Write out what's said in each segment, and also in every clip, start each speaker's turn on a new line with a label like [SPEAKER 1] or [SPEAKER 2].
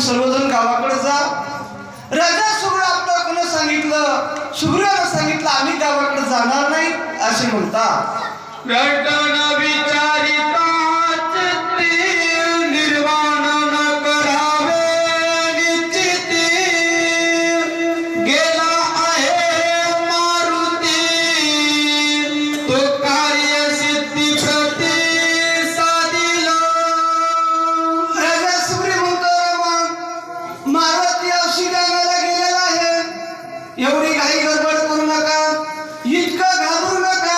[SPEAKER 1] सर्वजण गावाकडे जा. राजा सुग्रीव आपलं कोण सांगितलं, सुग्रीवाला सांगितलं आम्ही गावाकडे जाणार नाही असे म्हणतात. एवढी काही गडबड करू नका, इतकं घाबरू नका,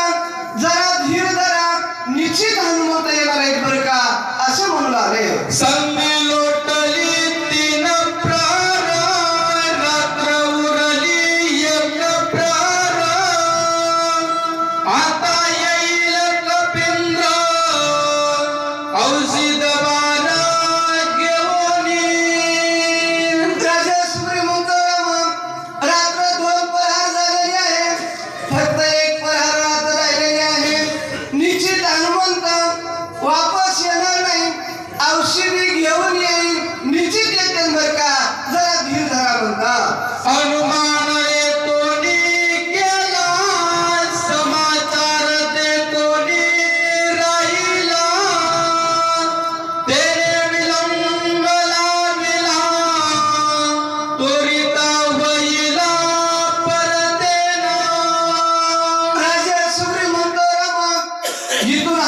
[SPEAKER 1] जरा धीर धरा, निश्चित हनुमंत येणार आहेत बरं का असं म्हणू लागले.
[SPEAKER 2] संधी लोटली तीन प्राण, रात्र उरली एक प्राण, आता येईल कपिंद्र औषध बारा घेऊन.
[SPEAKER 1] राजा सुग्रीव म्हणतो रात्र 2 प्रहार झालेली आहे, फक्त 1 प्रहार रात्र राहिलेली आहे. निश्चित हनुमंत वापस येणार नाही, औषधी घेऊन येईल, निश्चित येते बरं का, जरा धीर धरा म्हणता.
[SPEAKER 2] हनुमान येतोनी गेला, समाचार देतोनी राहिला, तेरे विलंब लाविला, त्वरिता होईला परतेना.
[SPEAKER 1] राजा सुग्रीव म्हणतो मग इथून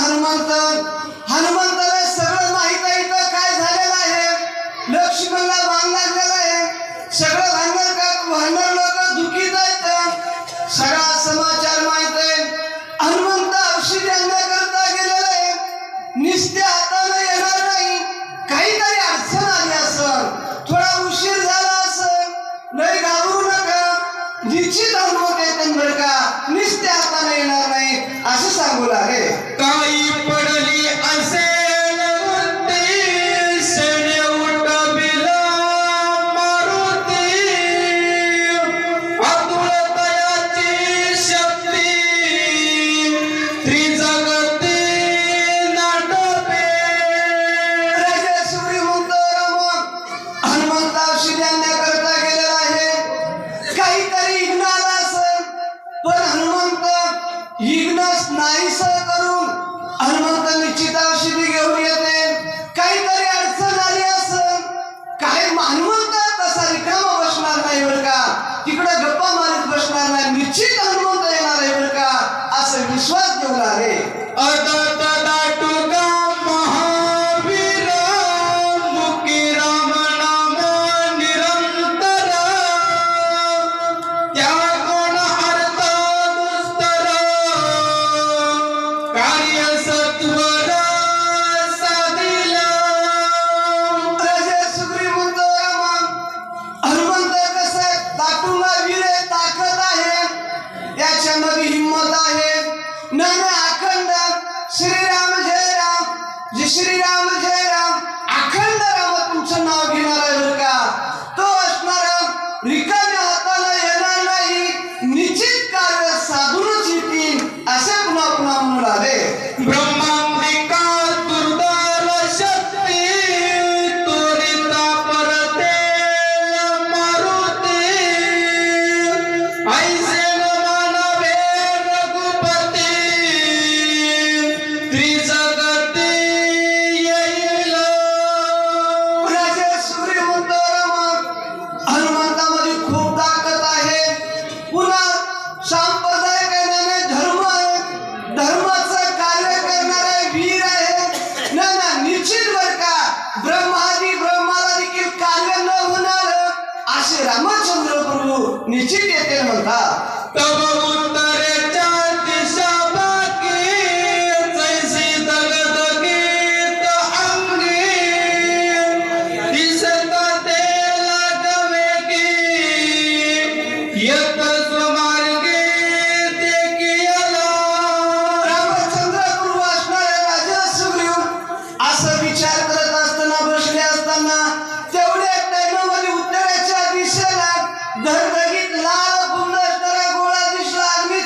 [SPEAKER 1] हनुमंताला सगळं माहित आहे इथं काय झालेलं आहे. लक्ष्मणला बाण लागलेला आहे, सगळं भांडण लोक दुखीत आहेत, सगळा समाचार माहित आहे. हनुमंत औषधी आणण्याकरता गेलेला आहे, निस्त्या हातानं येणार नाही, काहीतरी अडचण आली असेल, थोडा उशीर झाला असेल, नाही घाबरू नका, निश्चित हनुमंत येते बरं का, निस्त्या हातानं येणार नाही असं सांगू लागले.
[SPEAKER 2] काही पडली असेल वृत्ती, सैन्य उठविला मारुती, अतुलतयाची शक्ती, त्रिजगती नाटपे.
[SPEAKER 1] राजा सुग्रीव म्हणतो मग हनुमंत औषधी आणण्याकरता गेलेला आहे, काहीतरी इग्न आला असेल, पण हनुमंत इग्न नाहीसं करून हनुमंत निश्चित औषधी घेऊन येते. काहीतरी अडचण आली असेल, काही हनुमंत तसा रिकामा बसणार नाही बरं का, तिकडं गप्पा मारत बसणार नाही, निश्चित हनुमंत येणार आहे बरं का असं विश्वास घेऊन आले.
[SPEAKER 2] अदत दाटुका महावीर, मुखी राम नाम निरंतर, त्या कोण अर्थ दुस्तर, कार्य सत्वर साधिला.
[SPEAKER 1] राजा सुग्रीव म्हणतो मग हनुमंत कसं दाटुंगा वीर आहे, ताकद आहे, त्याच्यामध्ये हिंमत आहे, नाना अखंड श्रीराम जय राम, जे श्रीराम जय राम, अखंड राम तुमचं नाव घेणार आहे बरं का, तो असणार रिकाम्या हाताला येणार नाही, निश्चित कार्य साधूनच येतील असे पुन्हा पुन्हा म्हणू लागले.
[SPEAKER 2] ब्रह्मांबिका दुर्धर शक्ती, त्वरिता परतेल मारुती, ऐसे मानवे रघुपती, त्रिजगती येईल.
[SPEAKER 1] राजा सुग्रीव म्हणतो मग हनुमंतामध्ये खूप ताकद आहे, पुन्हा सांप्रदायिक आहे, धर्म आहे, धर्माचं कार्य करणारा वीर आहे, ना ना निश्चित बरं का, ब्रह्माला देखील कार्य न होणार असे रामचंद्र प्रभू निश्चित येते म्हणतात.
[SPEAKER 2] तव उत्तरेच्या दिशा बाकी, जैसी दगदगीत अंगी, दिसत तेला गवेगी, येत स्वमार्गे देखियाला.
[SPEAKER 1] रामचंद्र प्रभू असणारे राजा सुग्रीव असं विचार करत असताना बसले असताना तेवढ्या टाइममध्ये उत्तरेच्या दिशेला धगधगीत लाल गुंड असणारा गोळा दिसला, अग्नी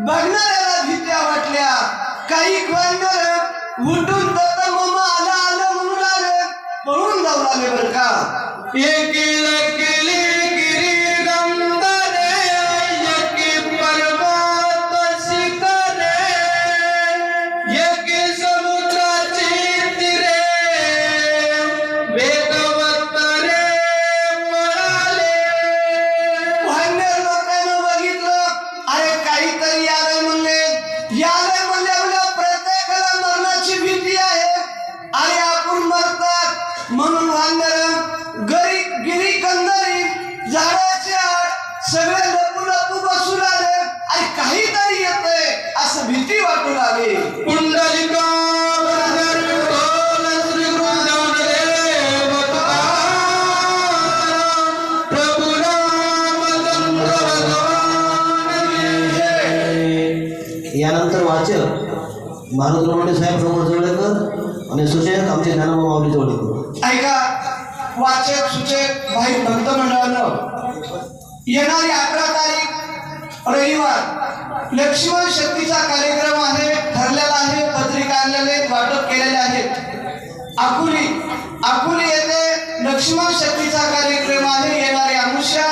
[SPEAKER 1] बघणाऱ्याला भीत्या वाटल्या. काही वानर उठून तर ममा आलं आलं म्हणून आले, पळून जाऊन आले बर का.
[SPEAKER 2] एकील केली गिरी गंधरे एकी पर्वत शिखरे एकी समुद्राची तीरे वेगवत रे पळाले.
[SPEAKER 1] वानर लोकांना बघितलं, अरे काहीतरी यालय म्हणले. यालय म्हणल्या प्रत्येकाला मरणाची भीती आहे आणि आपण मरतात म्हणून वानर गिरी कंदरी झाडाच्या आड सगळे लपू लपू बसू लागले आणि काहीतरी येतंय असं भीती वाटू लागली.
[SPEAKER 2] कुंडलिका वरदर विठ्ठल श्री गुरुदेव तुकाराम प्रभु रामचंद्र भगवान की जय.
[SPEAKER 3] यानंतर वाचक मारुती लोमढे साहेब प्रमोद जोडेकर आणि सूचक आमचे ज्ञानोबा माऊली जोडेकर.
[SPEAKER 1] ऐका वाचक सूचक भाई भक्त मंडळानं, येणारी 11 तारीख रविवार लक्ष्मण शक्तीचा कार्यक्रम आहे, ठरलेला आहे. पत्रिका आणलेले वाटप केलेले आहेत. आकुली येथे लक्ष्मण शक्तीचा कार्यक्रम आहे. येणारी अमावस्या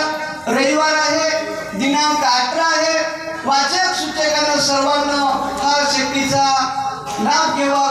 [SPEAKER 1] रविवार आहे, दिनांक 18 आहे. वाचक सूचकांना सर्वांना हा शक्तीचा लाभ घ्यावा,